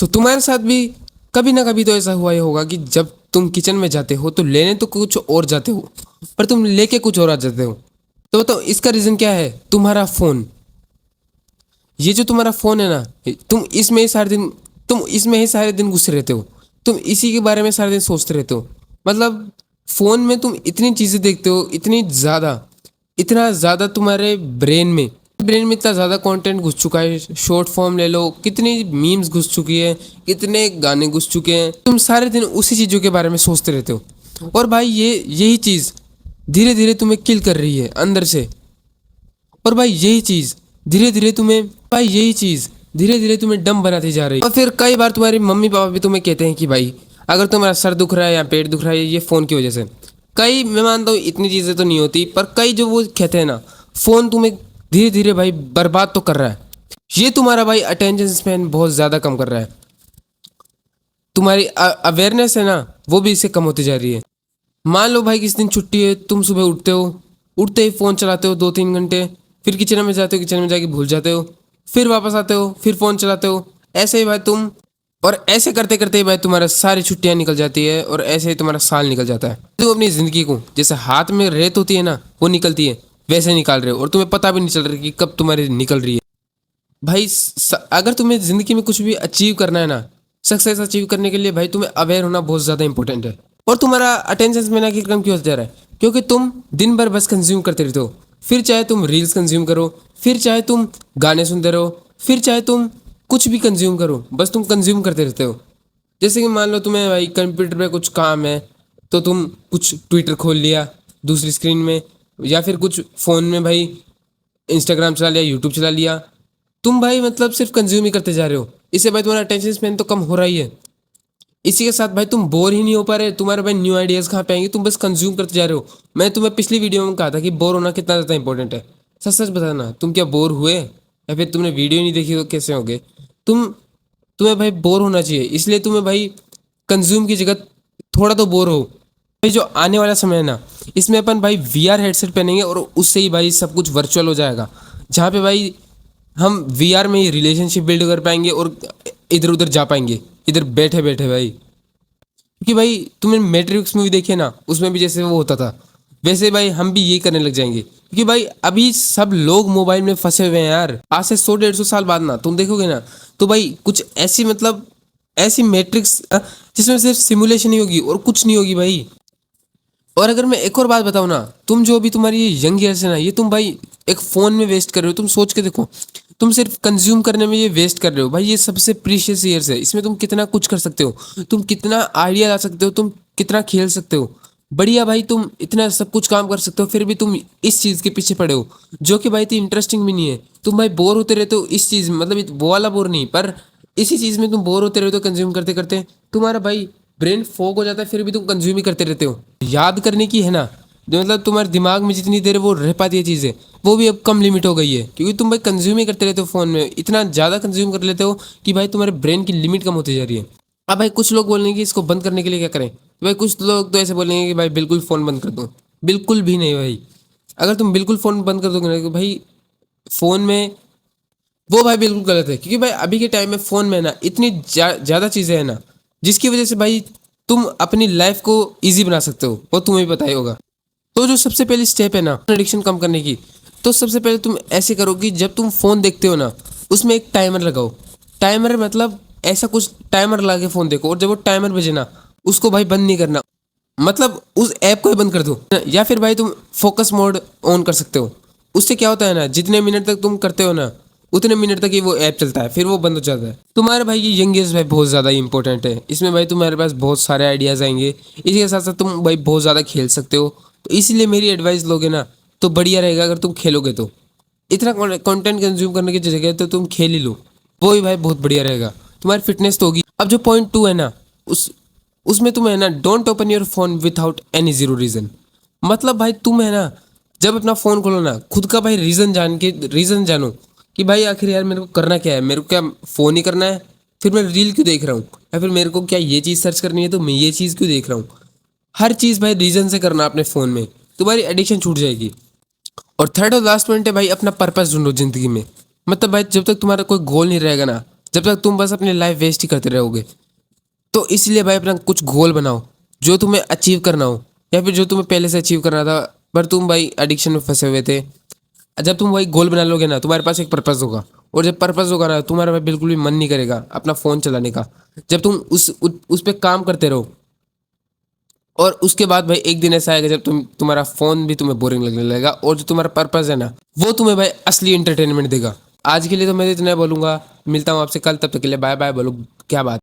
तुम्हारे साथ भी कभी ना कभी तो ऐसा हुआ ही होगा कि जब तुम किचन में जाते हो तो लेने तो कुछ और जाते हो, पर तुम लेके कुछ और आ जाते हो। तो इसका रीजन क्या है? तुम्हारा फोन। ये जो तुम्हारा फोन है ना, तुम इसमें ही सारे दिन घुसे रहते हो। तुम इसी के बारे में सारे दिन सोचते रहते हो। मतलब फोन में तुम इतनी चीजें देखते हो, इतना ज्यादा तुम्हारे ब्रेन में इतना ज़्यादा कंटेंट घुस चुका है। शॉर्ट फॉर्म ले लो, कितनी मीम्स घुस चुकी है, कितने गाने घुस चुके हैं। तुम सारे दिन उसी चीज़ों के बारे में सोचते रहते हो। और भाई यही चीज़ धीरे धीरे तुम्हें किल कर रही है अंदर से। और भाई यही चीज़ धीरे धीरे तुम्हें डम बनाती जा रही है। और फिर कई बार तुम्हारे मम्मी पापा भी तुम्हें कहते हैं कि भाई अगर तुम्हारा सर दुख रहा है या पेट दुख रहा है ये फ़ोन की वजह से। कई, मैं मानता हूँ इतनी चीज़ें तो नहीं होती, पर कई जो वो कहते हैं ना, फ़ोन तुम्हें धीरे धीरे भाई बर्बाद तो कर रहा है। ये तुम्हारा भाई अटेंशन स्पैन बहुत ज़्यादा कम कर रहा है। तुम्हारी अवेयरनेस है ना, वो भी इससे कम होती जा रही है। मान लो भाई किस दिन छुट्टी है, तुम सुबह उठते हो, उठते ही फ़ोन चलाते हो 2-3 घंटे, फिर किचन में जाते हो, किचन में जाके भूल जाते हो, फिर वापस आते हो, फिर फ़ोन चलाते हो। ऐसे ही भाई तुम, और ऐसे करते करते ही भाई तुम्हारा सारी छुट्टियां निकल जाती है, और ऐसे ही तुम्हारा साल निकल जाता है। तुम अपनी ज़िंदगी को जैसे हाथ में रेत होती है ना, वो निकलती है, वैसे निकाल रहे हो, और तुम्हें पता भी नहीं चल रहा कि कब तुम्हारी निकल रही है। भाई अगर तुम्हें ज़िंदगी में कुछ भी अचीव करना है ना, सक्सेस अचीव करने के लिए भाई तुम्हें अवेयर होना बहुत ज़्यादा इंपॉर्टेंट है। और तुम्हारा अटेंशन स्पैन आखिर कम क्यों होता जा रहा है? क्योंकि तुम दिन भर बस कंज्यूम करते रहते हो। फिर चाहे तुम रील्स कंज्यूम करो, फिर चाहे तुम गाने सुनते रहो, फिर चाहे तुम कुछ भी कंज्यूम करो, बस तुम कंज्यूम करते रहते हो। जैसे कि मान लो तुम्हें भाई कंप्यूटर पे कुछ काम है, तो तुम कुछ ट्विटर खोल लिया दूसरी स्क्रीन में, या फिर कुछ फ़ोन में भाई इंस्टाग्राम चला लिया, यूट्यूब चला लिया। तुम भाई मतलब सिर्फ कंज्यूम ही करते जा रहे हो। इससे भाई तुम्हारा अटेंशन स्पैन तो कम हो रहा ही है। इसी के साथ भाई तुम बोर ही नहीं हो पा रहे। तुम्हारे भाई न्यू आइडियाज कहाँ पे आएंगे? तुम बस कंज्यूम करते जा रहे हो। मैं तुम्हें पिछली वीडियो में कहा था कि बोर होना कितना ज़्यादा इंपॉर्टेंट है। सच सच बताना, तुम क्या बोर हुए, या फिर तुमने वीडियो नहीं देखी तो कैसे होगे? तुम तुम्हें भाई बोर होना चाहिए, इसलिए तुम्हें भाई कंज्यूम की जगह थोड़ा तो बोर हो। भाई जो आने वाला समय है ना, इसमें अपन भाई वीआर हेडसेट पहनेंगे, और उससे ही भाई सब कुछ वर्चुअल हो जाएगा। जहाँ पे भाई हम वीआर में ही रिलेशनशिप बिल्ड कर पाएंगे, और इधर उधर जा पाएंगे, इधर बैठे बैठे भाई। क्योंकि भाई तुमने मैट्रिक्स मूवी देखी है ना, उसमें भी जैसे वो होता था, वैसे भाई हम भी यही करने लग जाएंगे। क्योंकि भाई अभी सब लोग मोबाइल में फंसे हुए हैं यार। आज से 100-150 साल बाद ना तुम देखोगे ना, तो भाई कुछ ऐसी मतलब ऐसी मैट्रिक्स जिसमें सिर्फ सिमुलेशन ही होगी और कुछ नहीं होगी भाई। और अगर मैं एक और बात बताऊँ ना, तुम जो अभी तुम्हारी ये यंग ईयर्स है ना, ये तुम भाई एक फ़ोन में वेस्ट कर रहे हो। तुम सोच के देखो, तुम सिर्फ कंज्यूम करने में ये वेस्ट कर रहे हो भाई। ये सबसे प्रीशियस ईयर्स है, इसमें तुम कितना कुछ कर सकते हो, तुम कितना आइडिया ला सकते हो, तुम कितना खेल सकते हो। बढ़िया भाई, तुम इतना सब कुछ काम कर सकते हो, फिर भी तुम इस चीज़ के पीछे पड़े हो जो कि भाई इतनी इंटरेस्टिंग भी नहीं है। तुम भाई बोर होते रहते हो इस चीज़ में, मतलब वो वाला बोर नहीं, पर इसी चीज़ में तुम बोर होते रहते हो कंज्यूम करते करते। तुम्हारा भाई ब्रेन फोग हो जाता है, फिर भी तुम कंज्यूम ही करते रहते हो। याद करने की है ना, जो मतलब तुम्हारे दिमाग में जितनी देर वो रह पाती है चीज़ें, वो भी अब कम लिमिट हो गई है। क्योंकि तुम भाई कंज्यूम ही करते रहते हो फ़ोन में, इतना ज़्यादा कंज्यूम कर लेते हो कि भाई तुम्हारे ब्रेन की लिमिट कम होती जा रही है। अब भाई कुछ लोग बोलेंगे कि इसको बंद करने के लिए क्या करें, तो भाई कुछ लोग तो ऐसे बोलेंगे कि भाई बिल्कुल फ़ोन बंद कर दो। बिल्कुल भी नहीं भाई। अगर तुम बिल्कुल फ़ोन बंद कर दोगे ना, तो भाई फ़ोन में वो भाई बिल्कुल गलत है। क्योंकि भाई अभी के टाइम में फ़ोन में ना इतनी ज़्यादा चीज़ें हैं ना, जिसकी वजह से भाई तुम अपनी लाइफ को ईजी बना सकते हो, वो तुम्हें भी पता ही होगा। तो जो सबसे पहली स्टेप है ना एडिक्शन कम करने की, तो सबसे पहले तुम ऐसे करो कि जब तुम फ़ोन देखते हो ना, उसमें एक टाइमर लगाओ। टाइमर मतलब ऐसा कुछ टाइमर लगा के फ़ोन देखो, और जब वो टाइमर बजे ना, उसको भाई बंद नहीं करना। मतलब उस ऐप को ही बंद कर दो। या फिर भाई तुम फोकस मोड ऑन कर सकते हो। उससे क्या होता है ना, जितने मिनट तक तुम करते हो ना, उतने मिनट तक ही वो ऐप चलता है, फिर वो बंद हो जाता है। तुम्हारे भाई ये यंग एज भाई बहुत ज़्यादा इंपॉर्टेंट है। इसमें भाई तुम्हारे पास बहुत सारे आइडियाज़ आएंगे। इसी के साथ साथ तुम भाई बहुत ज़्यादा खेल सकते हो। तो इसीलिए मेरी एडवाइस लोगे ना, तो बढ़िया रहेगा। अगर तुम खेलोगे तो इतना कंटेंट कंज्यूम करने की जगह तो तुम खेल ही लो, वो ही भाई बहुत बढ़िया रहेगा। तुम्हारी फिटनेस तो होगी। अब जो पॉइंट 2 है ना, उस उसमें तुम है ना, don't open your phone without any zero reason. मतलब भाई तुम है ना, जब अपना फ़ोन खोलो ना, खुद का भाई रीज़न जानो कि भाई आखिर यार मेरे को करना क्या है। मेरे को क्या फ़ोन ही करना है? फिर मैं रील क्यों देख रहा हूँ? या फिर मेरे को क्या ये चीज़ सर्च करनी है तो मैं ये चीज़ क्यों देख रहा हूँ? हर चीज़ भाई रीज़न से करना अपने फ़ोन में, तुम्हारी एडिक्शन छूट जाएगी। और थर्ड और लास्ट पॉइंट है भाई, अपना पर्पस ढूंढो ज़िंदगी में। मतलब भाई जब तक तुम्हारा कोई गोल नहीं रहेगा ना, जब तक तुम बस अपनी लाइफ वेस्ट ही करते रहोगे। तो इसलिए भाई अपना कुछ गोल बनाओ जो तुम्हें अचीव करना हो, या फिर जो तुम्हें पहले से अचीव करना था पर तुम भाई एडिक्शन में फंसे हुए थे। जब तुम वही गोल बना लोगे ना, तुम्हारे पास एक पर्पस होगा, और जब पर्पस होगा ना, तुम्हारा भाई बिल्कुल भी मन नहीं करेगा अपना फ़ोन चलाने का। जब तुम उस पे काम करते रहो, और उसके बाद भाई एक दिन ऐसा आएगा जब तुम्हारा फ़ोन भी तुम्हें बोरिंग लगने लगेगा, और जो तुम्हारा पर्पस है ना, वो तुम्हें भाई असली इंटरटेनमेंट देगा। आज के लिए तो मैं इतना बोलूँगा, मिलता हूँ आपसे कल, तब तक के लिए बाय बाय। बोलो क्या बात।